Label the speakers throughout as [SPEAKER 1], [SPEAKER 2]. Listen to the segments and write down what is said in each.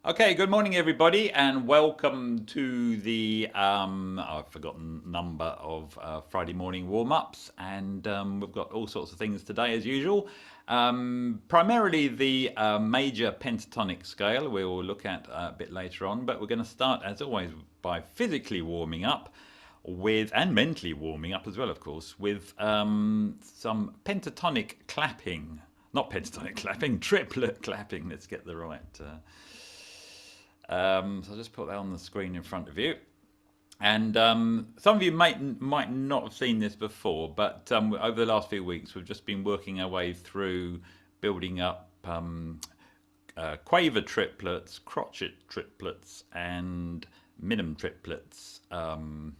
[SPEAKER 1] Okay, good morning everybody and welcome to the, I've forgotten number of Friday morning warm-ups, and we've got all sorts of things today as usual. Primarily the major pentatonic scale we will look at a bit later on, but we're going to start as always by physically warming up with, and mentally warming up as well of course, with some pentatonic clapping. Not pentatonic clapping, triplet clapping. Let's get the right... so I'll just put that on the screen in front of you. And some of you might not have seen this before, but over the last few weeks we've just been working our way through building up quaver triplets, crotchet triplets, and minim triplets in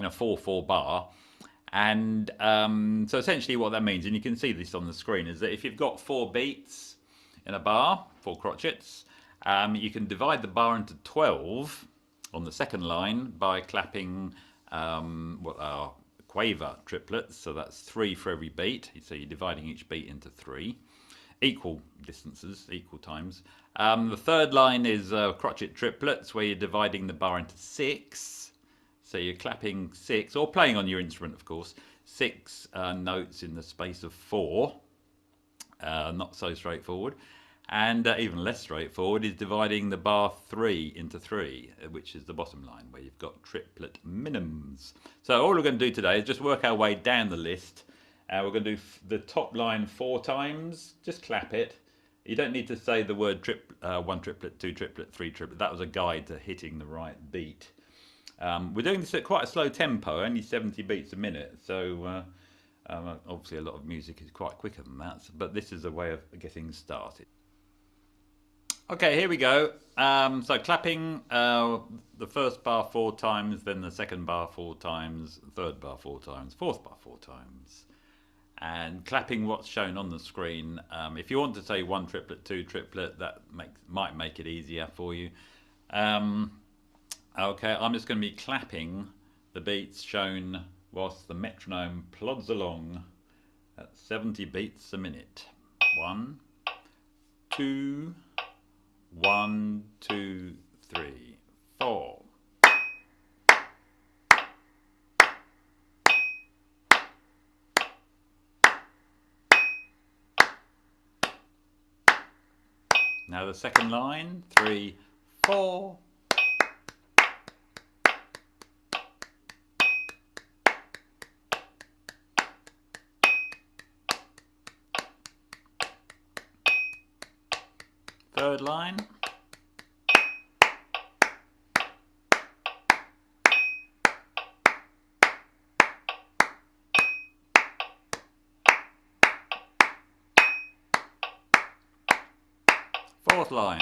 [SPEAKER 1] a 4/4 bar. And so essentially what that means, and you can see this on the screen, is that if you've got 4 beats in a bar, 4 crotchets, you can divide the bar into 12 on the second line by clapping what are quaver triplets, so that's 3 for every beat, so you're dividing each beat into 3, equal distances, equal times. The third line is crotchet triplets, where you're dividing the bar into 6, so you're clapping 6, or playing on your instrument of course, 6 notes in the space of 4, not so straightforward. And even less straightforward is dividing the bar 3 into 3, which is the bottom line, where you've got triplet minims. So all we're going to do today is just work our way down the list. We're going to do the top line 4 times, just clap it. You don't need to say the word 1 triplet, 2 triplet, 3 triplet. That was a guide to hitting the right beat. We're doing this at quite a slow tempo, only 70 beats a minute, so obviously a lot of music is quite quicker than that, but this is a way of getting started. Okay, here we go. So clapping the first bar 4 times, then the second bar 4 times, third bar 4 times, fourth bar 4 times. And clapping what's shown on the screen. If you want to say 1 triplet, 2 triplet, that might make it easier for you. Okay, I'm just going to be clapping the beats shown whilst the metronome plods along at 70 beats a minute. 1, 2... 1, 2, 3, 4. Now the second line, 3, 4. Third line. Fourth line.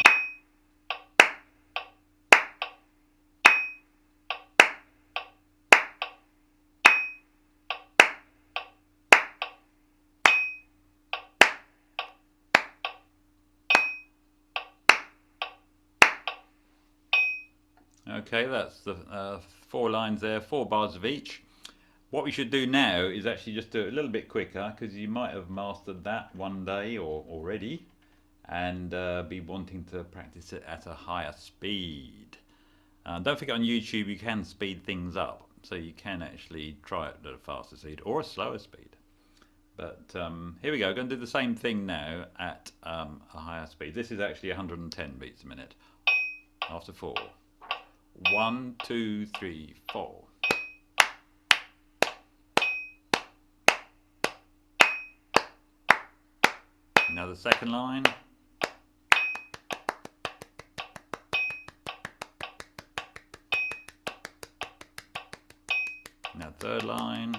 [SPEAKER 1] Okay, that's the 4 lines there, 4 bars of each. What we should do now is actually just do it a little bit quicker, because you might have mastered that one day or already, and be wanting to practice it at a higher speed. Don't forget on YouTube you can speed things up, so you can actually try it at a faster speed or a slower speed. But here we go, going to do the same thing now at a higher speed. This is actually 110 beats a minute after 4. 1, 2, 3, 4. Now the second line. Now third line.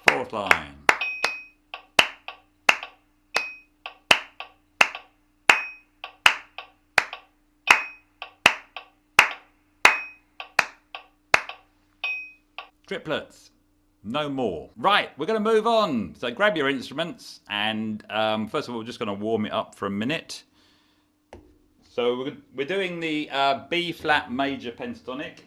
[SPEAKER 1] Fourth line. Triplets. No more. Right, we're going to move on. So grab your instruments, and first of all, we're just going to warm it up for a minute. So we're doing the B flat major pentatonic.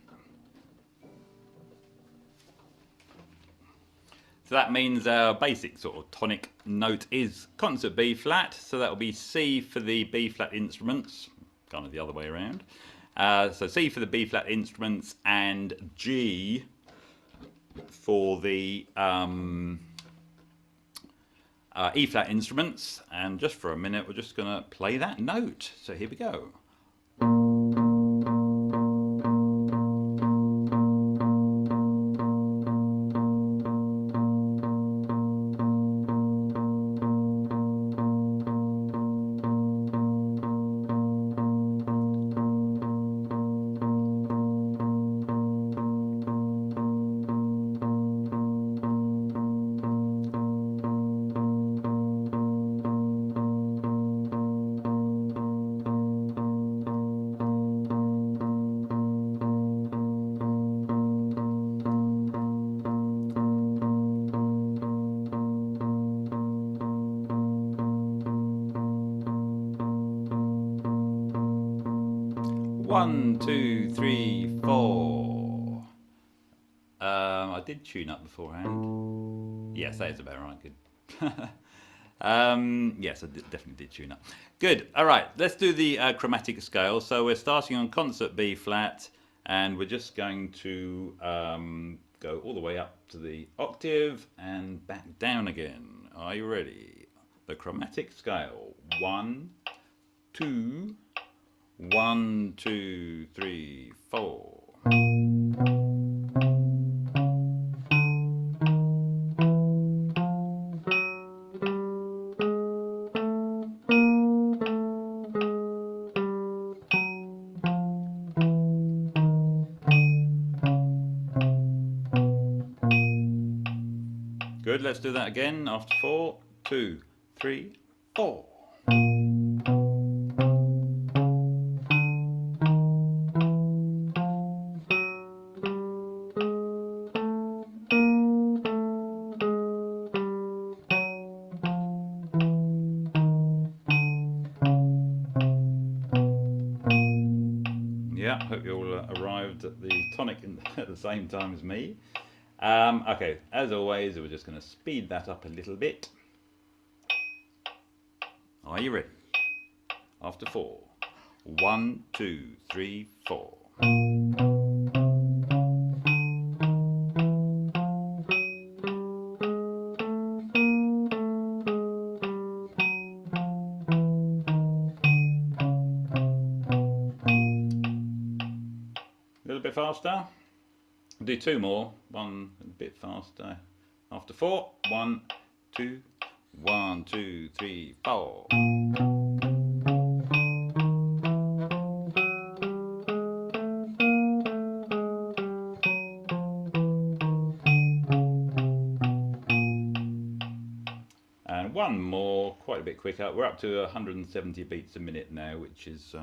[SPEAKER 1] So that means our basic sort of tonic note is concert B flat. So that will be C for the B flat instruments, kind of the other way around. So C for the B flat instruments and G for the E flat instruments. And just for a minute, we're just going to play that note. So here we go. One, two, three, four. I did tune up beforehand. Yes, that is about right. Good. Yes, I definitely did tune up. Good. All right, let's do the chromatic scale. So we're starting on concert B flat, and we're just going to go all the way up to the octave and back down again. Are you ready? The chromatic scale. 1, 2. 1, 2, 3, 4. Good, let's do that again after 4, 2, 3, 4. Yeah, hope you all arrived at the tonic at the same time as me. Okay, as always, we're just going to speed that up a little bit. Are you ready? After 4. 1, 2, 3, 4. A little bit faster. We'll do 2 more. 1 a bit faster. After 4. 1, 2, 1, 2, 3, 4. And 1 more, quite a bit quicker. We're up to 170 beats a minute now, which is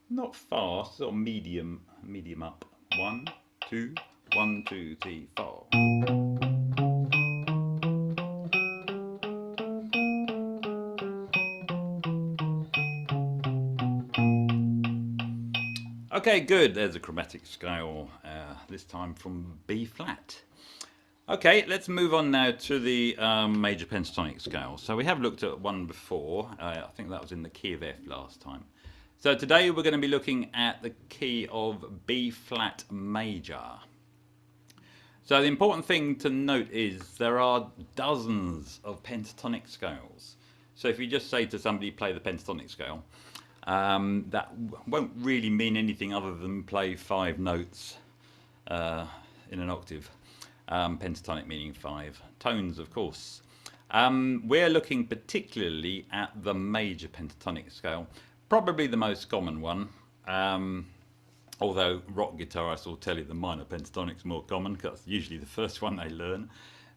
[SPEAKER 1] not fast, sort of medium up. 1, 2, 1, 2, 3, 4. Okay, good. There's a chromatic scale, this time from B flat. Okay, let's move on now to the major pentatonic scale. So we have looked at one before. I think that was in the key of F last time. So today we're going to be looking at the key of B flat major. So the important thing to note is there are dozens of pentatonic scales. So if you just say to somebody play the pentatonic scale, that won't really mean anything other than play 5 notes in an octave. Pentatonic meaning 5 tones, of course. We're looking particularly at the major pentatonic scale, probably the most common one. Although rock guitarists will tell you the minor pentatonic's more common because that's usually the first one they learn.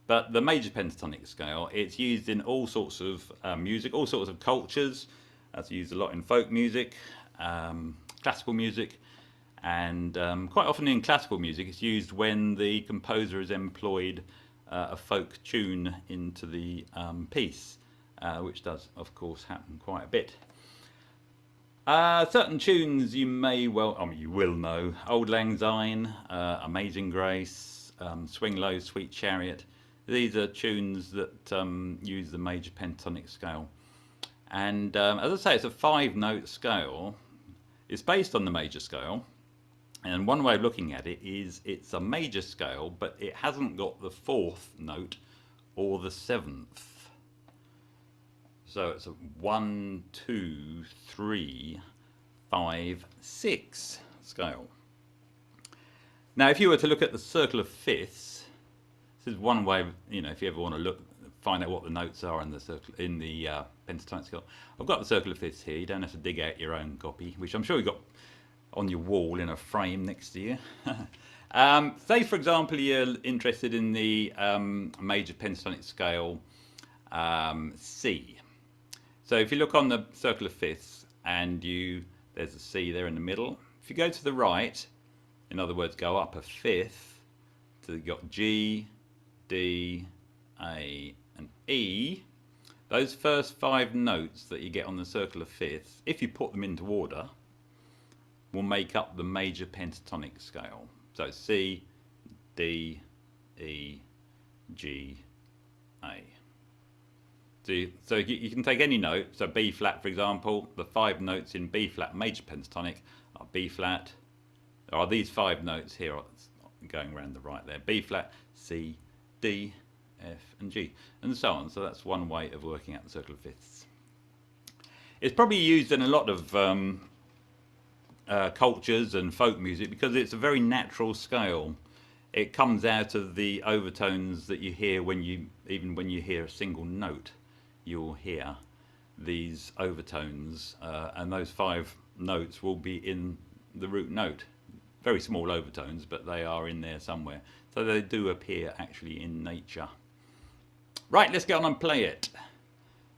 [SPEAKER 1] But the major pentatonic scale, it's used in all sorts of music, all sorts of cultures. That's used a lot in folk music, classical music, and quite often in classical music it's used when the composer has employed a folk tune into the piece, which does of course happen quite a bit. Certain tunes you may well, you will know: Auld Lang Syne, Amazing Grace, Swing Low, Sweet Chariot. These are tunes that use the major pentatonic scale. And as I say, it's a 5-note scale. It's based on the major scale. And one way of looking at it is it's a major scale, but it hasn't got the 4th note or the 7th. So it's a 1, 2, 3, 5, 6 scale. Now, if you were to look at the circle of fifths, this is one way of, if you ever want to find out what the notes are in the circle, in the pentatonic scale. I've got the circle of fifths here. You don't have to dig out your own copy, which I'm sure you've got on your wall in a frame next to you. Say, for example, you're interested in the major pentatonic scale C. So if you look on the circle of fifths and there's a C there in the middle. If you go to the right, in other words, go up a fifth, so you've got G, D, A, and E. Those first 5 notes that you get on the circle of fifths, if you put them into order, will make up the major pentatonic scale. So C, D, E, G, A. So you can take any note. So B flat, for example, the 5 notes in B flat major pentatonic are B flat. There are these 5 notes here going around the right there. B flat, C, D, F, and G, and so on. So that's one way of working out the circle of fifths. It's probably used in a lot of cultures and folk music because it's a very natural scale. It comes out of the overtones that you hear even when you hear a single note. You'll hear these overtones, and those 5 notes will be in the root note. Very small overtones, but they are in there somewhere. So they do appear actually in nature. Right, let's get on and play it.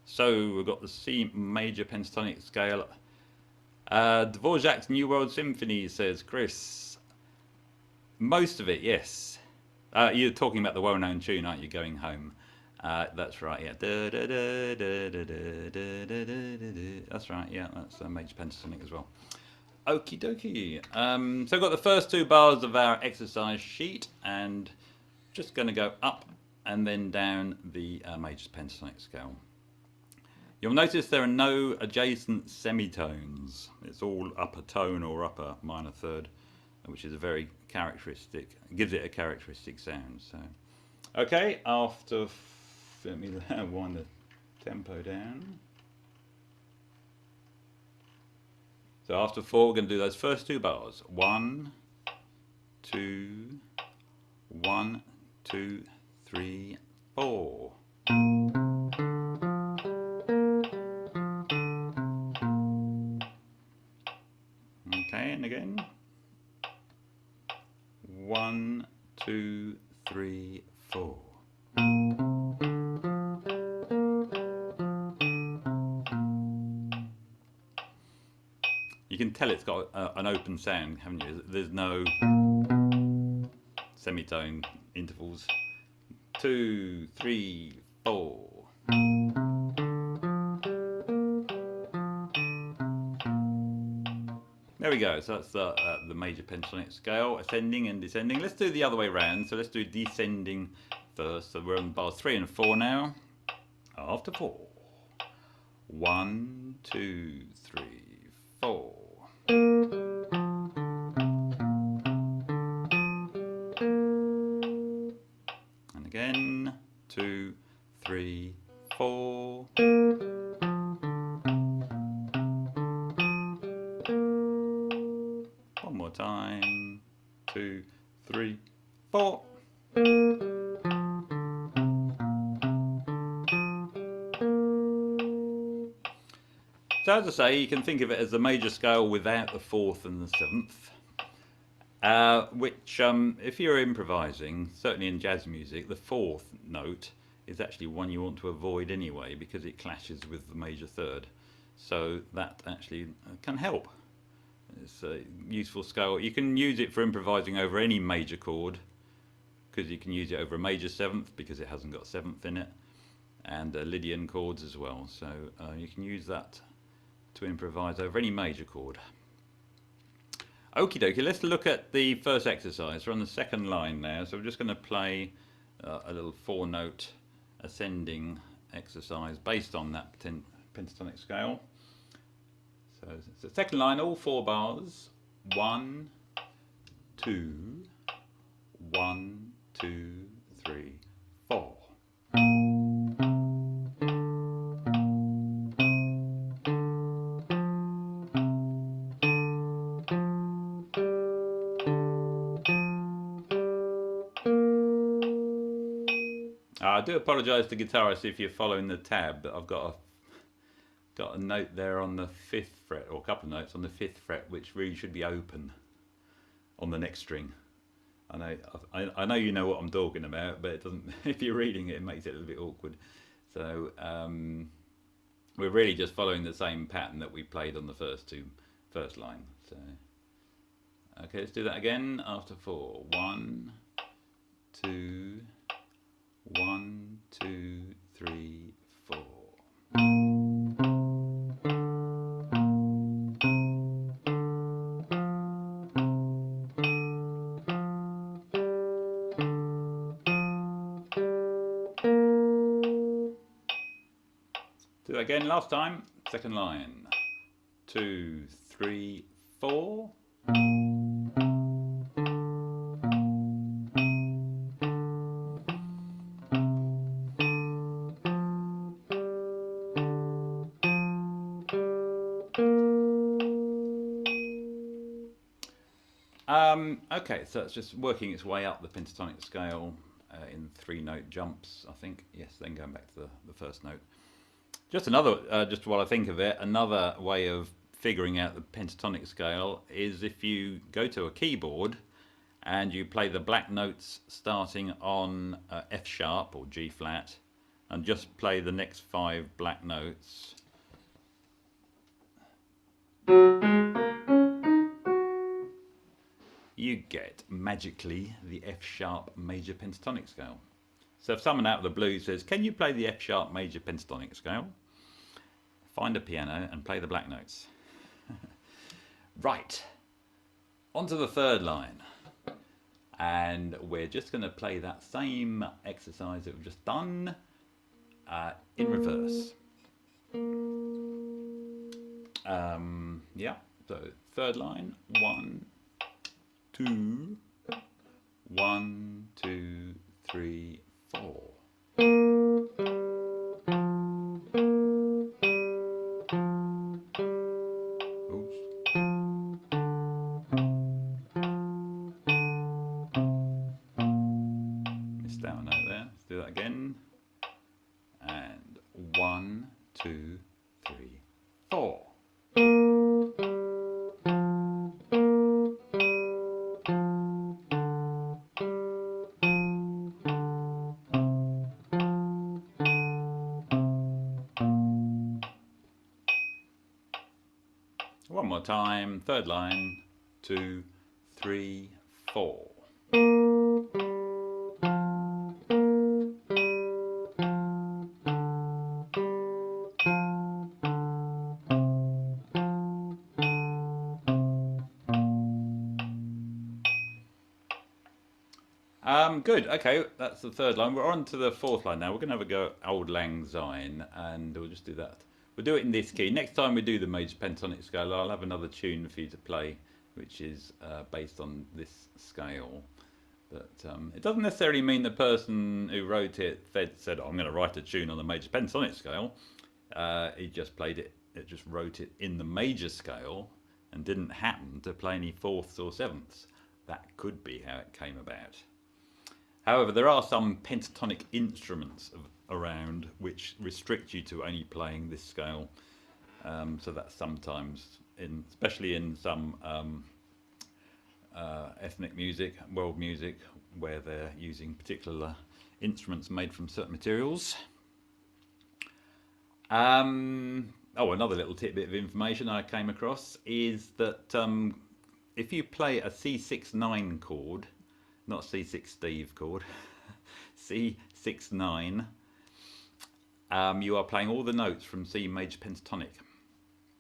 [SPEAKER 1] So we've got the C major pentatonic scale. Dvorak's New World Symphony, says Chris. Most of it, yes. You're talking about the well-known tune, aren't you, Going Home? That's right, yeah. That's right, yeah, that's a major pentatonic as well. Okie dokie. So I've got the first 2 bars of our exercise sheet, and just going to go up and then down the major pentatonic scale. You'll notice there are no adjacent semitones. It's all upper tone or upper minor third, which is a very characteristic, gives it a characteristic sound. So, okay, let me wind the tempo down. So after 4, we're going to do those first 2 bars. 1, 2, 1, 2, 3, 4. Okay, and again. 1, 2, 3, 4. You can tell it's got an open sound, haven't you? There's no semitone intervals. 2, 3, 4. There we go. So that's the major pentatonic scale, ascending and descending. Let's do the other way around. So let's do descending first. So we're on bars 3 and 4 now. After 4. 1, 2, 3, 4. And again, 2, 3, 4. One more time. 2, 3, 4. So as I say, you can think of it as the major scale without the 4th and the 7th, which if you're improvising, certainly in jazz music, the 4th note is actually one you want to avoid anyway because it clashes with the major third. So that actually can help. It's a useful scale. You can use it for improvising over any major chord because you can use it over a major 7th because it hasn't got 7th in it, and Lydian chords as well. So you can use that to improvise over any major chord. Okie dokie, let's look at the first exercise. We're on the second line now, so we're just going to play a little 4-note ascending exercise based on that pentatonic scale. So it's the second line, all 4 bars. 1, 2, 1, 2, 3, 4. I do apologise to guitarists if you're following the tab, but I've got a note there on the 5th fret, or a couple of notes on the 5th fret, which really should be open on the next string. I know you know what I'm talking about, but it doesn't. If you're reading it, it makes it a little bit awkward. So we're really just following the same pattern that we played on the first line. So okay, let's do that again after 4. 1, 2. 1, 2, 3, 4. Do that again, last time, second line. 2, 3, 4. Okay, so it's just working its way up the pentatonic scale in 3-note jumps, I think. Yes, then going back to the first note. Just another, just while I think of it, another way of figuring out the pentatonic scale is if you go to a keyboard and you play the black notes starting on F sharp or G flat, and just play the next 5 black notes. You get magically the F sharp major pentatonic scale. So if someone out of the blue says, can you play the F sharp major pentatonic scale? Find a piano and play the black notes. Right, on to the third line. And we're just going to play that same exercise that we've just done in reverse. Yeah, so third line, 1, 2, 1, 2, 3, 4. Oops. Missed out a note there. Let's do that again. And 1, 2, 3, 4. One more time, third line, 2, 3, 4. Good, okay, that's the third line. We're on to the fourth line now. We're going to have a go at Auld Lang Syne, and we'll just do that. We'll do it in this key. Next time we do the major pentatonic scale, I'll have another tune for you to play, which is based on this scale. But it doesn't necessarily mean the person who wrote it said, oh, I'm going to write a tune on the major pentatonic scale. He just played it, just wrote it in the major scale and didn't happen to play any fourths or sevenths. That could be how it came about. However, there are some pentatonic instruments around which restrict you to only playing this scale. So that's sometimes, especially in some ethnic music, world music, where they're using particular instruments made from certain materials. Oh, another little tidbit of information I came across is that if you play a C6-9 chord, not C6 Steve chord, C6-9, you are playing all the notes from C major pentatonic.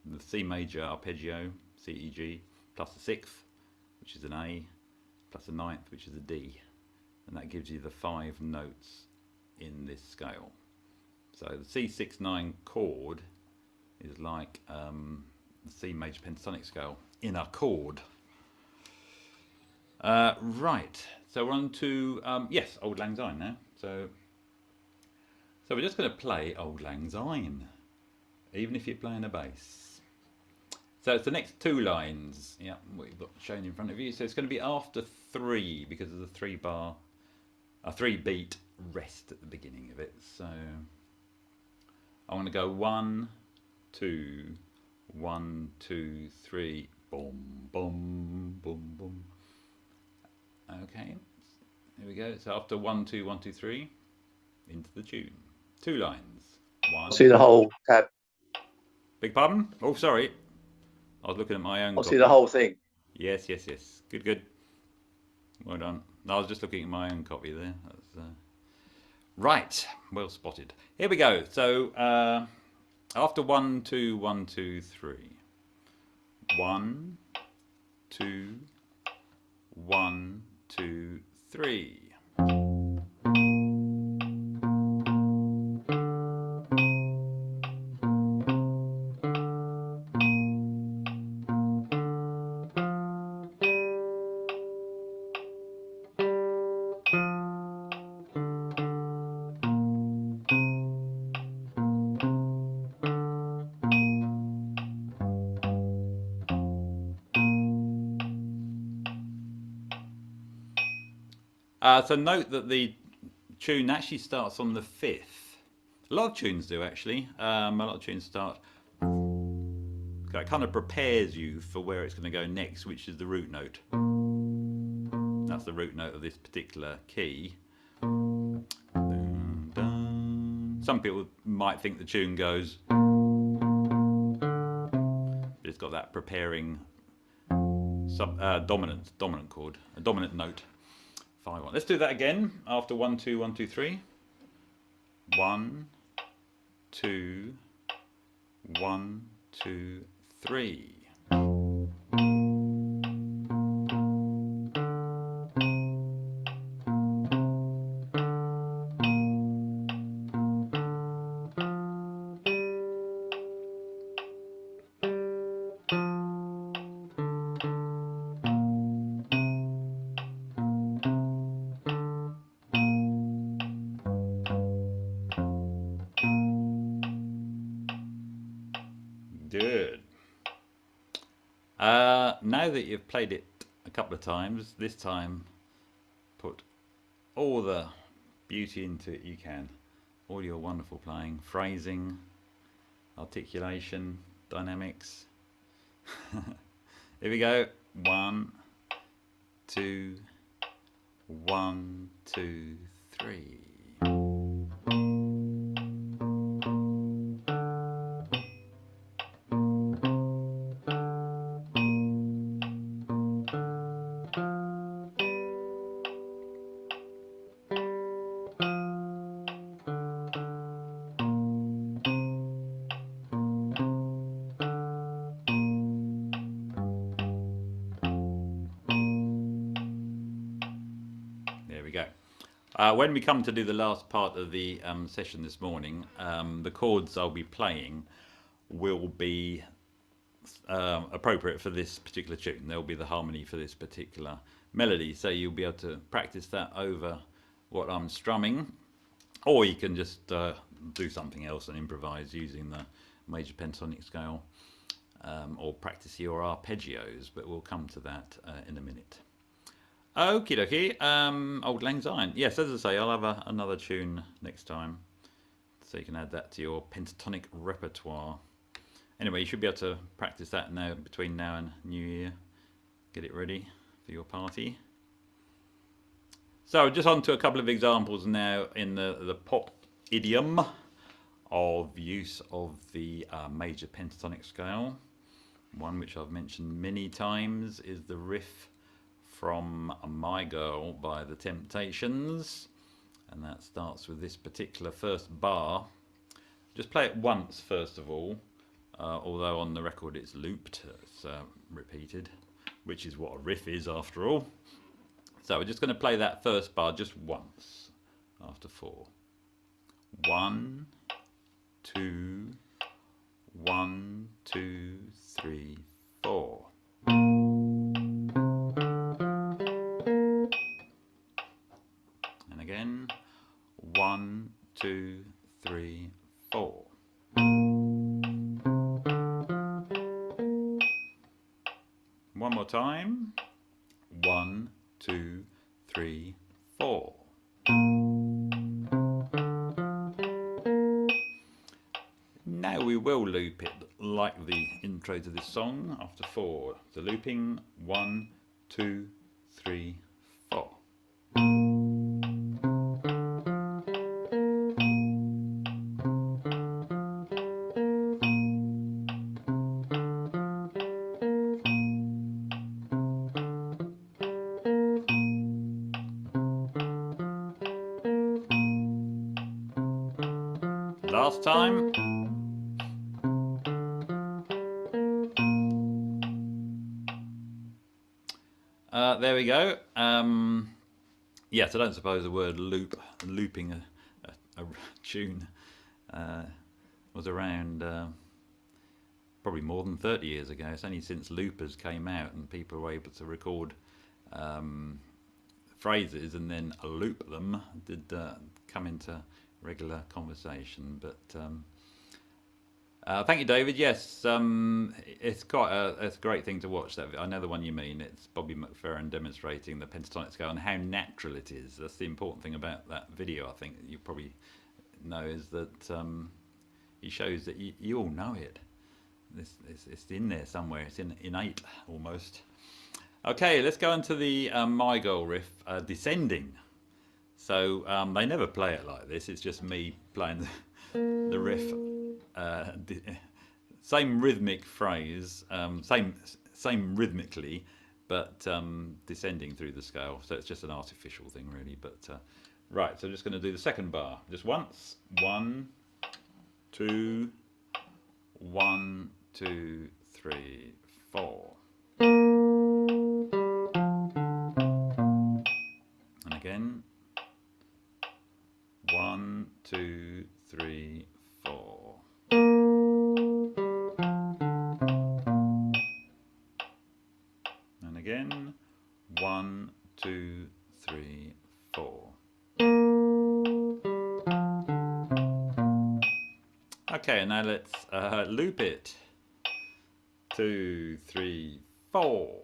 [SPEAKER 1] The C major arpeggio, C, E, G, plus the 6th, which is an A, plus a ninth, which is a D, and that gives you the 5 notes in this scale. So the C69 chord is like the C major pentatonic scale in a chord. Right, so we're on to yes, Auld Lang Syne now. So we're just going to play Auld Lang Syne, even if you're playing a bass. So it's the next 2 lines, yeah, what you've got shown in front of you. So it's going to be after 3 because of the 3 beat rest at the beginning of it. So I want to go 1, 2, 1, 2, 3, boom, boom, boom, boom. Okay, here we go. So after 1, 2, 1, 2, 3, into the tune. 2 lines. 1.
[SPEAKER 2] See the whole tab.
[SPEAKER 1] Big pardon? Oh, sorry. I was looking at my own.
[SPEAKER 2] I'll see the whole thing.
[SPEAKER 1] Yes, yes, yes. Good, good. Well done. I was just looking at my own copy there. That's, right. Well spotted. Here we go. So after 1, 2, 1, 2, 3. 1, 2, 1, 2, 3. So note that the tune actually starts on the 5th. A lot of tunes do actually. A lot of tunes start. It kind of prepares you for where it's going to go next, which is the root note. That's the root note of this particular key. Some people might think the tune goes, but it's got that preparing dominant chord, a dominant note. 5, 1. Let's do that again after 1, 2, 1, 2, 3. 1, 2, 1, 2, 3. Good. Now that you've played it a couple of times, this time put all the beauty into it you can. All your wonderful playing, phrasing, articulation, dynamics. Here we go. 1, 2, 1, 2, 3. When we come to do the last part of the session this morning, the chords I'll be playing will be appropriate for this particular tune. There'll be the harmony for this particular melody, so you'll be able to practice that over what I'm strumming, or you can just do something else and improvise using the major pentatonic scale, or practice your arpeggios, but we'll come to that in a minute. Okie dokie, Auld Lang Syne. Yes, as I say, I'll have another tune next time, so you can add that to your pentatonic repertoire. Anyway, you should be able to practice that now between now and New Year. Get it ready for your party. So just on to a couple of examples now in the pop idiom of use of the major pentatonic scale. One which I've mentioned many times is the riff from My Girl by The Temptations, and that starts with this particular first bar. Just play it once first of all, although on the record it's looped, it's repeated. which is what a riff is after all. So we're just going to play that first bar just once after 4. 1, 2, 1, 2, 3, 4. And again, 1, 2, 3, 4. One more time. 1, 2, 3, 4. Now we will loop it like the intro to this song after 4. So looping 1, 2, 3, 4. Last time. There we go. Yes, I don't suppose the word looping a tune was around probably more than 30 years ago. It's only since loopers came out and people were able to record phrases and then loop them did come into regular conversation. But thank you, David. Yes, it's a great thing to watch. That I know the one you mean. It's Bobby McFerrin demonstrating the pentatonic scale and how natural it is. That's the important thing about that video. I think you probably know is that he shows that you all know it. It's in there somewhere. It's innate almost. Okay, let's go into the My Girl riff, descending. So they never play it like this. It's just me playing the riff. Same rhythmic phrase, same rhythmically, but descending through the scale. So it's just an artificial thing, really. But right, so I'm just going to do the second bar just once. 1, 2, 1, 2, 3, 4. And again. 1, 2, 3, 4. And again. 1, 2, 3, 4. Okay, now let's loop it. 2, 3, 4.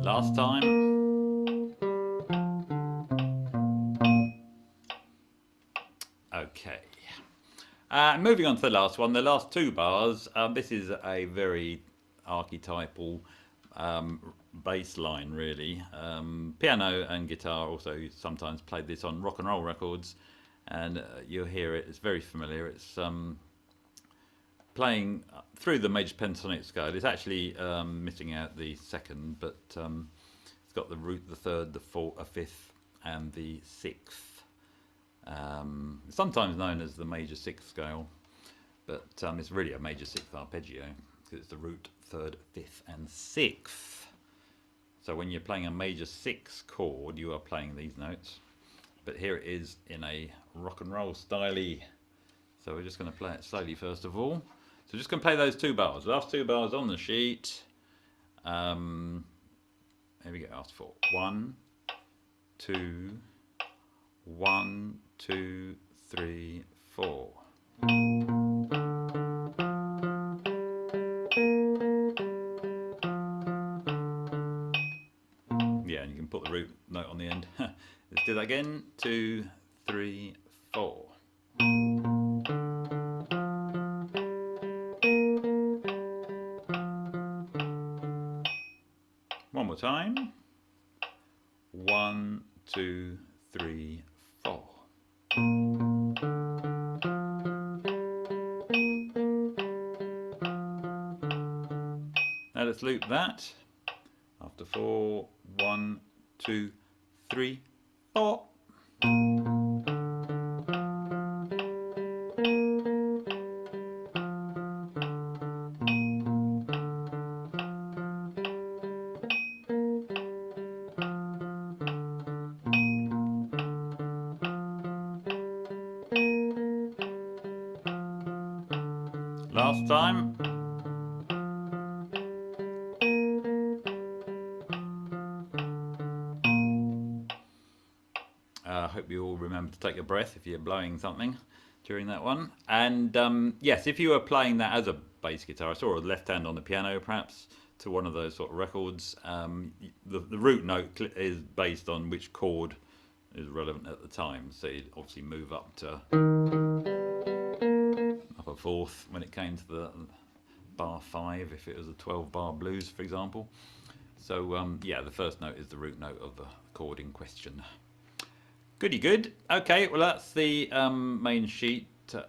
[SPEAKER 1] Last time. Okay. Moving on to the last one, the last 2 bars. This is a very archetypal bass line, really. Piano and guitar also sometimes played this on rock and roll records, and you'll hear it. It's very familiar. It's playing through the major pentatonic scale. It's actually missing out the second, but it's got the root, the third, the fourth, a fifth, and the sixth. Sometimes known as the major sixth scale, but it's really a major sixth arpeggio because it's the root, third, fifth, and sixth. So when you're playing a major 6 chord, you are playing these notes. But here it is in a rock and roll style-y. So we're just going to play it slowly first of all. So just going to play those 2 bars. Last 2 bars on the sheet. Here we go. After 4. 1, 2, 1, 2, 3, 4. Yeah, and you can put the root note on the end. Let's do that again. 2, 3, 4. One more time. 1, 2, 3, 4. Let's loop that. After 4, 1, 2, 3, 4. Last time. I hope you all remember to take a breath if you're blowing something during that one. And yes, if you were playing that as a bass guitarist or a left hand on the piano, perhaps to one of those sort of records, the root note is based on which chord is relevant at the time. So you'd obviously move up to up a fourth when it came to the bar 5 if it was a 12-bar blues, for example. So yeah, the first note is the root note of the chord in question. Goody good. Okay, well that's the main sheet for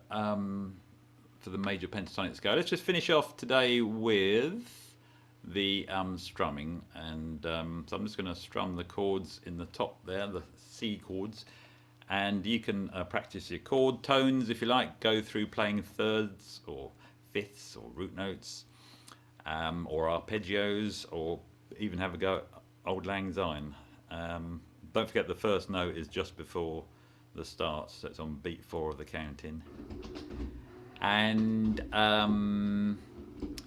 [SPEAKER 1] the major pentatonic scale. Let's just finish off today with the strumming, and so I'm just going to strum the chords in the top there, the C chords, and you can practice your chord tones if you like, go through playing thirds or fifths or root notes, or arpeggios, or even have a go at Auld Lang Syne. Don't forget the first note is just before the start, so it's on beat 4 of the counting. And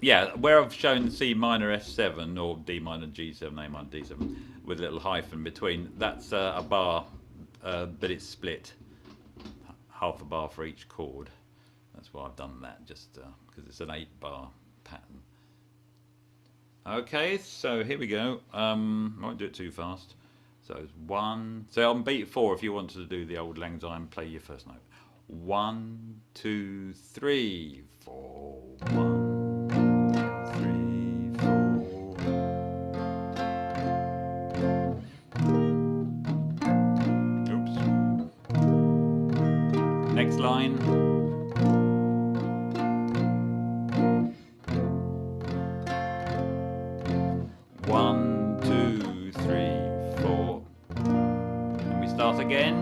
[SPEAKER 1] yeah, where I've shown C minor F7 or D minor G7, A minor D7 with a little hyphen between, that's a bar, but it's split half a bar for each chord. That's why I've done that, just because it's an 8-bar pattern. Okay, so here we go. I won't do it too fast. So it's 1. So on beat 4, if you wanted to do the Auld Lang Syne, play your first note. 1, 2, 3, 4. 1, 2, 3, 4. Oops. Next line. 1, 2, 3, 4. And we start again.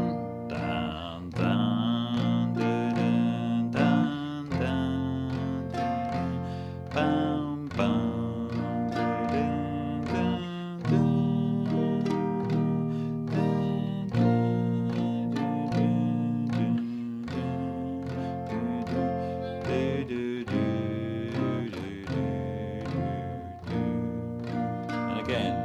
[SPEAKER 1] Dun, dun, dun, dun, dun, dun, bum, bum, dun, dun, and again.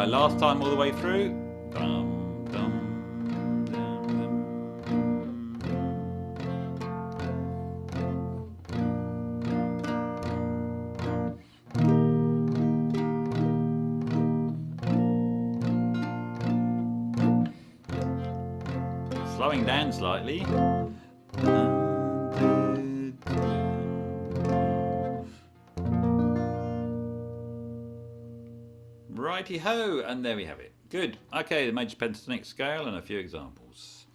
[SPEAKER 1] Last time all the way through. Dum, dum, dum, dum. Slowing down slightly. Righty ho, and there we have it. Good. Okay, the major pentatonic scale and a few examples.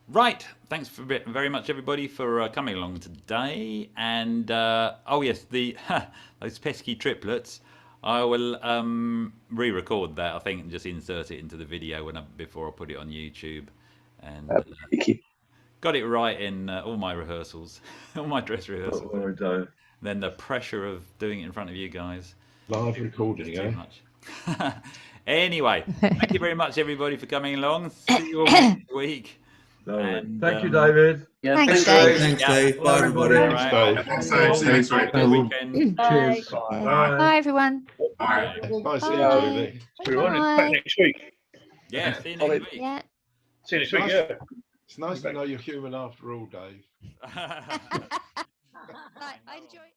[SPEAKER 1] Right, thanks very much everybody for coming along today. And oh yes, those pesky triplets. I will re-record that, I think, and just insert it into the video before I put it on YouTube. And got it right in all my rehearsals, all my dress rehearsals.
[SPEAKER 2] Oh, I don't.
[SPEAKER 1] Then the pressure of doing it in front of you guys.
[SPEAKER 3] Live recording,
[SPEAKER 1] too much. Anyway, thank you very much everybody for coming along. See you all next week.
[SPEAKER 2] And, thank you, David.
[SPEAKER 4] Yeah, thanks, Dave.
[SPEAKER 5] Thanks, Dave. Bye, everybody.
[SPEAKER 3] Thanks, Dave.
[SPEAKER 1] Thanks, Dave. See you next week. Good weekend.
[SPEAKER 2] Cheers.
[SPEAKER 4] Bye, everyone.
[SPEAKER 3] Bye. Bye. See you,
[SPEAKER 4] Bye.
[SPEAKER 3] Julie.
[SPEAKER 6] Everyone, it's back next week.
[SPEAKER 1] Yeah, see you next week.
[SPEAKER 4] Yeah.
[SPEAKER 6] See you next week, yeah.
[SPEAKER 3] It's nice to know you're human after all, Dave.
[SPEAKER 4] I enjoy.